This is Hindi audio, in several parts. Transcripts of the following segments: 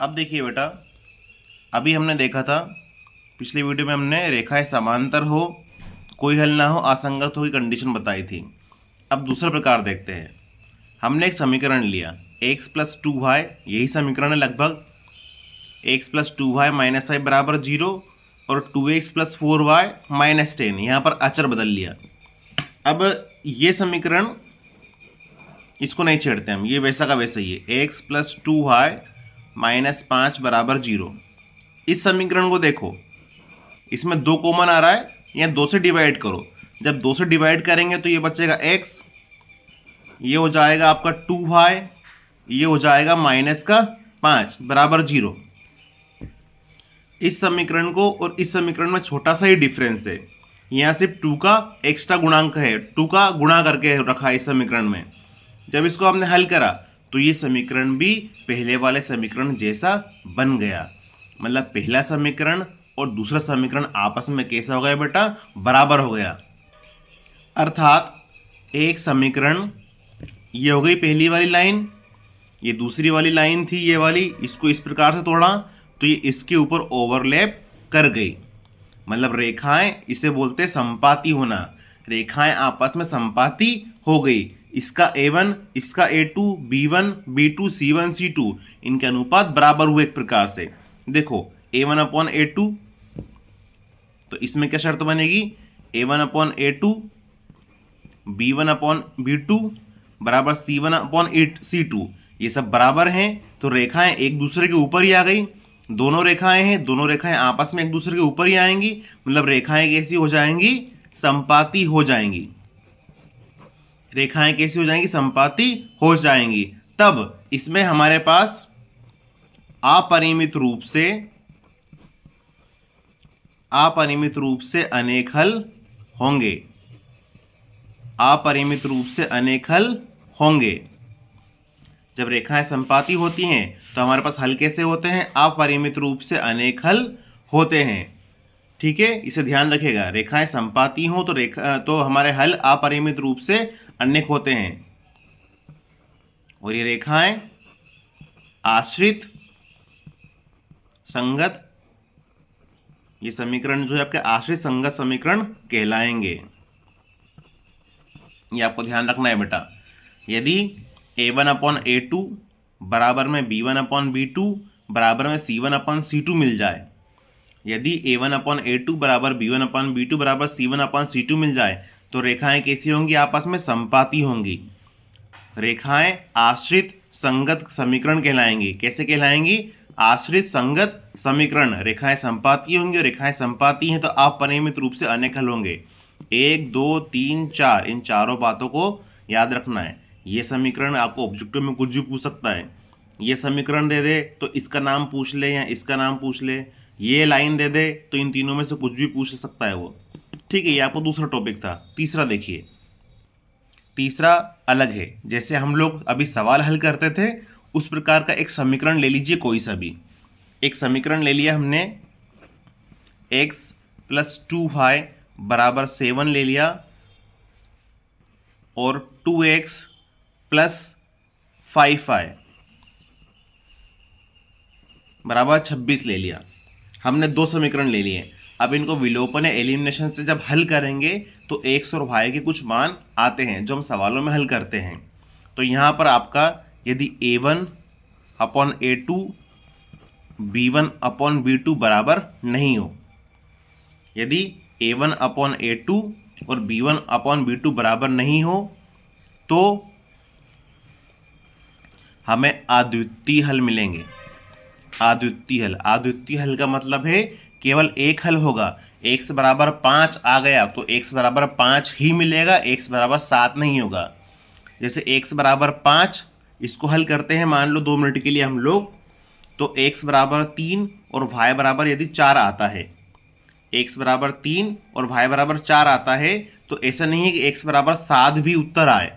अब देखिए बेटा, अभी हमने देखा था पिछले वीडियो में, हमने रेखाएं समांतर हो, कोई हल ना हो, असंगत हो की कंडीशन बताई थी। अब दूसरा प्रकार देखते हैं। हमने एक समीकरण लिया x प्लस 2y, यही समीकरण है लगभग। x plus 2y minus Y बराबर 0 और 2x प्लस 4y माइनस 10, यहाँ पर अचर बदल लिया। अब ये समीकरण, इसको नहीं छेड़ते हम, ये वैसा का वैसा ही है। x प्लस 2y माइनस 5 बराबर 0। इस समीकरण को देखो, इसमें 2 कॉमन आ रहा है, या 2 से डिवाइड करो। जब 2 से डिवाइड करेंगे तो ये बचेगा x, ये हो जाएगा आपका 2y, ये हो जाएगा माइनस का 5 बराबर 0। इस समीकरण को और इस समीकरण में छोटा सा ही डिफरेंस है, यहाँ सिर्फ 2 का एक्स्ट्रा गुणांक है, 2 का गुणा करके रखा है इस समीकरण में। जब इसको हमने हल करा तो ये समीकरण भी पहले वाले समीकरण जैसा बन गया। मतलब पहला समीकरण और दूसरा समीकरण आपस में कैसा हो गया बेटा? बराबर हो गया। अर्थात एक समीकरण, ये हो गई पहली वाली लाइन, ये दूसरी वाली लाइन थी ये वाली, इसको इस प्रकार से तोड़ा तो ये इसके ऊपर ओवरलैप कर गई। मतलब रेखाएं, इसे बोलते हैं संपाती होना। रेखाएं आपस में संपाती हो गई। इसका A1, इसका A2, B1, B2, C1, C2, इनके अनुपात बराबर हुए एक प्रकार से। देखो A1 अपॉन A2, तो इसमें क्या शर्त बनेगी? A1 upon A2, B1 upon B2 बराबर C1 अपॉन C2। ये सब बराबर हैं तो रेखाएं एक दूसरे के ऊपर ही आ गई। दोनों रेखाएं हैं, दोनों रेखाएं आपस में एक दूसरे के ऊपर ही आएंगी। मतलब रेखाएं कैसी हो जाएंगी? संपाती हो जाएंगी। रेखाएं कैसी हो जाएंगी? संपाती हो जाएंगी। तब इसमें हमारे पास अपरिमित रूप से अनेक हल होंगे। अपरिमित रूप से अनेक हल होंगे। जब रेखाएं संपाती होती हैं तो हमारे पास हल कैसे होते हैं? अपरिमित रूप से अनेक हल होते हैं। ठीक है, इसे ध्यान रखिएगा। रेखाएं संपाती हो तो हमारे हल अपरिमित रूप से अनेक होते हैं। और ये रेखाएं आश्रित संगत, ये समीकरण जो है आपके आश्रित संगत समीकरण कहलाएंगे। ये आपको ध्यान रखना है बेटा। यदि A1 अपॉन A2 बराबर में B1 अपॉन B2 बराबर में C1 अपॉन C2 मिल जाए, यदि A1 अपॉन A2 बराबर B1 अपॉन B2 बराबर C1 अपॉन C2 मिल जाए तो रेखाएं कैसी होंगी? आपस में संपाती होंगी। रेखाएं आश्रित संगत समीकरण कहलाएंगी। कैसे कहलाएंगी? आश्रित संगत समीकरण। रेखाएं संपाती होंगी और रेखाएं संपाती हैं तो अपरिमित रूप से अनेक हल होंगे। 1, 2, 3, 4, इन चारों बातों को याद रखना है। ये समीकरण आपको ऑब्जेक्टिव में कुछ भी पूछ सकता है। ये समीकरण दे दे तो इसका नाम पूछ ले या इसका नाम पूछ ले, ये लाइन दे दे तो इन तीनों में से कुछ भी पूछ सकता है वो। ठीक है, ये आपको दूसरा टॉपिक था। तीसरा देखिए, तीसरा अलग है। जैसे हम लोग अभी सवाल हल करते थे उस प्रकार का एक समीकरण ले लीजिए, कोई सा भी एक समीकरण ले लिया हमने। x प्लस 2y बराबर 7 ले लिया और 2x प्लस 5y बराबर 26 ले लिया। हमने दो समीकरण ले लिए। अब इनको विलोपन या एलिमिनेशन से जब हल करेंगे तो x और y के कुछ मान आते हैं जो हम सवालों में हल करते हैं। तो यहाँ पर आपका यदि A1 upon A2 B1 upon B2 बराबर नहीं हो, यदि A1 अपॉन A2 और B1 अपॉन B2 बराबर नहीं हो तो हमें अद्वितीय हल मिलेंगे। अद्वितीय हल का मतलब है केवल एक हल होगा। x बराबर 5 आ गया तो x बराबर 5 ही मिलेगा, x बराबर 7 नहीं होगा। जैसे x बराबर 5, इसको हल करते हैं मान लो 2 मिनट के लिए हम लोग, तो x बराबर 3 और y बराबर यदि 4 आता है, x बराबर 3 और y बराबर 4 आता है तो ऐसा नहीं है कि x बराबर 7 भी उत्तर आए।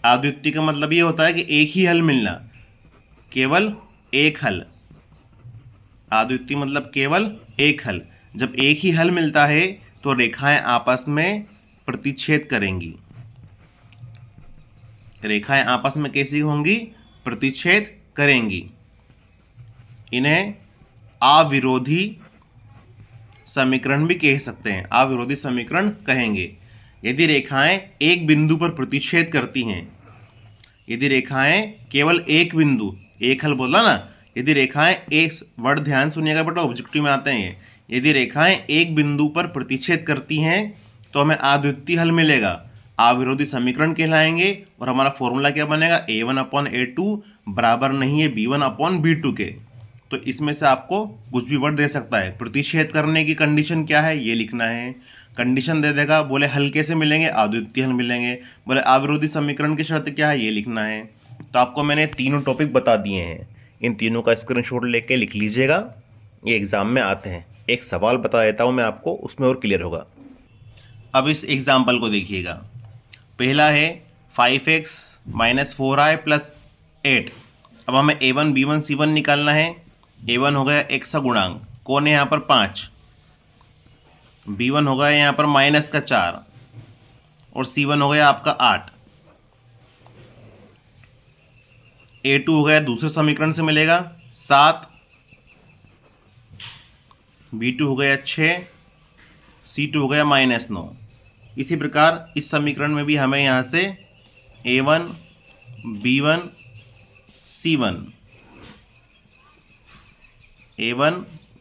अद्वितीय का मतलब ये होता है कि एक ही हल मिलना, केवल एक हल। अद्वितीय मतलब केवल एक हल। जब एक ही हल मिलता है तो रेखाएं आपस में प्रतिच्छेद करेंगी। रेखाएं आपस में कैसी होंगी? प्रतिच्छेद करेंगी। इन्हें अविरोधी समीकरण भी कह सकते हैं, अविरोधी समीकरण कहेंगे। यदि रेखाएं एक बिंदु पर प्रतिच्छेद करती हैं, यदि रेखाएं केवल एक बिंदु, एक हल बोला ना, यदि रेखाएं एक वर्ड ध्यान सुनिएगा बेटा, ऑब्जेक्टिव में आते हैं। यदि रेखाएं एक बिंदु पर प्रतिच्छेद करती हैं तो हमें अद्वितीय हल मिलेगा, अविरोधी समीकरण कहलाएंगे। और हमारा फॉर्मूला क्या बनेगा, A1/A2 बराबर नहीं है B1/B2 के। तो इसमें से आपको कुछ भी वर्ड दे सकता है। प्रतिच्छेद करने की कंडीशन क्या है ये लिखना है, कंडीशन दे देगा। बोले हल कैसे मिलेंगे, अद्वितीय हल मिलेंगे। बोले अविरोधी समीकरण की शर्त क्या है ये लिखना है। तो आपको मैंने तीनों टॉपिक बता दिए हैं, इन तीनों का स्क्रीनशॉट लेके लिख लीजिएगा, ये एग्जाम में आते हैं। एक सवाल बता देता हूँ मैं आपको, उसमें और क्लियर होगा। अब इस एग्जाम्पल को देखिएगा। पहला है 5x - 4i + 8। अब हमें A1 B1 C1 निकालना है। A1 हो गया x का गुणांक, कौन है यहाँ पर 5, B1 हो गया यहाँ पर -4 और C1 हो गया आपका 8। A2 हो गया दूसरे समीकरण से मिलेगा 7, B2 हो गया 6, C2 हो गया -9। इसी प्रकार इस समीकरण में भी हमें यहाँ से A1 B1 C1, A1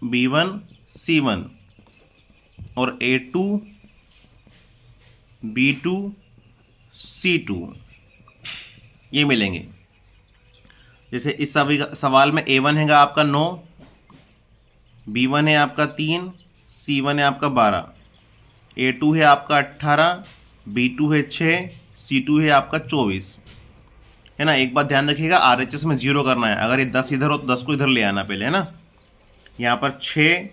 B1 C1 और A2 B2 C2 ये मिलेंगे। जैसे इस सवाल में A1 है आपका 9, B1 है आपका 3, C1 है आपका 12, A2 है आपका 18, B2 है 6, C2 है आपका 24, है ना। एक बात ध्यान रखिएगा, RHS में 0 करना है। अगर ये 10 इधर हो तो 10 को इधर ले आना पहले, है ना। यहाँ पर 6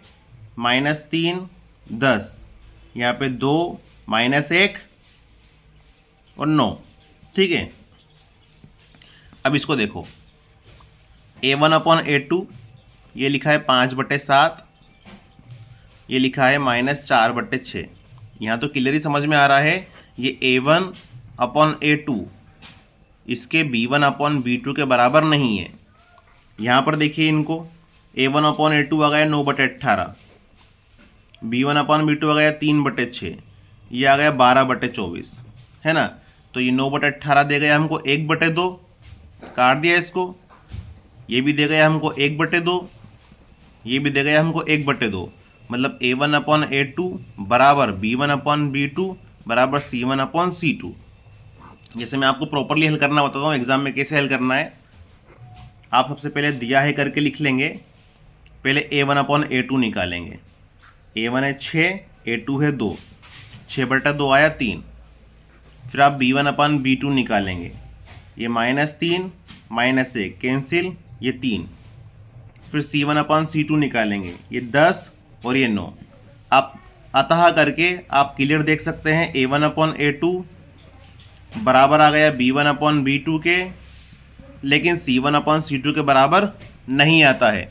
- 3 10, यहाँ पे 2 - 1 और 9, ठीक है। अब इसको देखो, A1/A2 ये लिखा है 5/7, ये लिखा है -4/6। यहाँ तो क्लियरली समझ में आ रहा है ये A1/A2 इसके B1/B2 के बराबर नहीं है। यहाँ पर देखिए इनको, A1/A2 आ गया 9/18, B1/B2 आ गया 3/6, ये आ गया 12/24, है ना। तो ये 9/18 दे गया हमको 1/2, काट दिया इसको। ये भी दे गया हमको 1/2, ये भी दे गया हमको 1/2। मतलब A1/A2 बराबर B1/B2 बराबर C1/C2। जैसे मैं आपको प्रॉपरली हल करना बताता हूँ एग्जाम में कैसे हल करना है। आप सबसे पहले दिया है करके लिख लेंगे। पहले A1/A2 निकालेंगे। A1 है 6, A2 है 2, 6/2 आया 3। फिर आप B1/B2 निकालेंगे। ये -3 -1 कैंसिल, ये 3। फिर C1/C2 निकालेंगे, ये 10 और ये 9। आप अतः करके आप क्लियर देख सकते हैं A1/A2 बराबर आ गया B1/B2 के, लेकिन C1/C2 के बराबर नहीं आता है।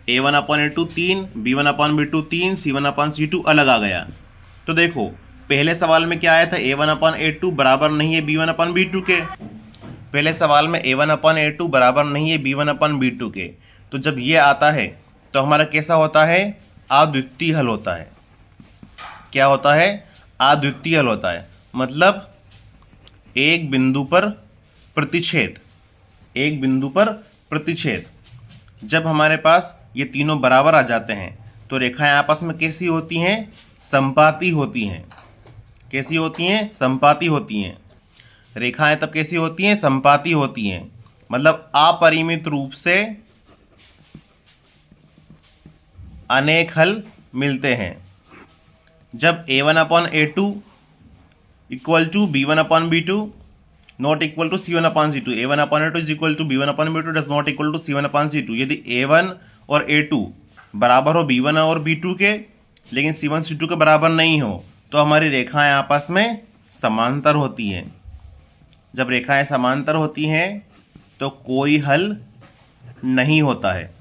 A1/A2 3, B1/B2 3, C1/C2 अलग आ गया। तो देखो पहले सवाल में क्या आया था, A1/A2 बराबर नहीं है B1/B2 के। पहले सवाल में A1/A2 बराबर नहीं है B1/B2 के। तो जब ये आता है तो हमारा कैसा होता है, अद्वितीय हल होता है। क्या होता है, अद्वितीय हल होता है। मतलब एक बिंदु पर प्रतिच्छेद, एक बिंदु पर प्रतिच्छेद। जब हमारे पास ये तीनों बराबर आ जाते हैं तो रेखाएं आपस में कैसी होती हैं, संपाती होती हैं। कैसी होती हैं, संपाती होती हैं। रेखाएं तब कैसी होती हैं, संपाती होती हैं। मतलब अपरिमित रूप से अनेक हल मिलते हैं। जब A1/A2 equal to B1/B2 not equal to C1/C2, A1/A2 is equal to B1/B2 does not equal to C1/C2। यदि A1 और A2 बराबर हो B1 और B2 के, लेकिन C1 C2 के बराबर नहीं हो, तो हमारी रेखाएं आपस में समांतर होती हैं। जब रेखाएं समांतर होती हैं तो कोई हल नहीं होता है।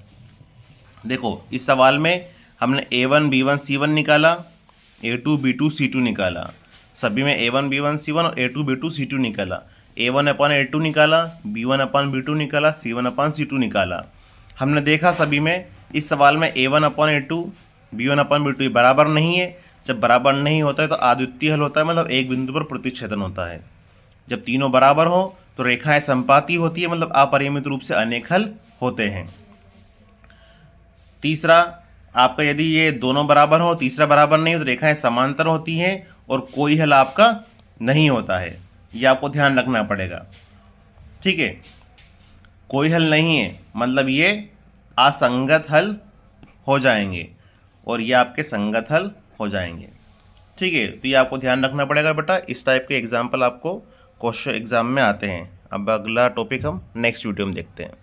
देखो इस सवाल में हमने A1 B1 C1 निकाला, A2 B2 C2 निकाला। सभी में A1 B1 C1 और A2 B2 C2 निकाला। A1/A2 निकाला, B1/B2 निकाला, C1/C2 निकाला। हमने देखा सभी में इस सवाल में a1/a2 b1/b2 बराबर नहीं है। जब बराबर नहीं होता है तो अद्वितीय हल होता है, मतलब एक बिंदु पर प्रतिच्छेदन होता है। जब तीनों बराबर हो तो रेखाएं संपाती होती है, मतलब अपरिमित रूप से अनेक हल होते हैं। तीसरा, आपका यदि ये दोनों बराबर हो, तीसरा बराबर नहीं हो तो रेखाएं समांतर होती हैं और कोई हल आपका नहीं होता है। ये आपको ध्यान रखना पड़ेगा, ठीक है। कोई हल नहीं है मतलब ये असंगत हल हो जाएंगे और ये आपके संगत हल हो जाएंगे, ठीक है। तो ये आपको ध्यान रखना पड़ेगा बेटा। इस टाइप के एग्जाम्पल आपको क्वेश्चन एग्जाम में आते हैं। अब अगला टॉपिक हम नेक्स्ट वीडियो में देखते हैं।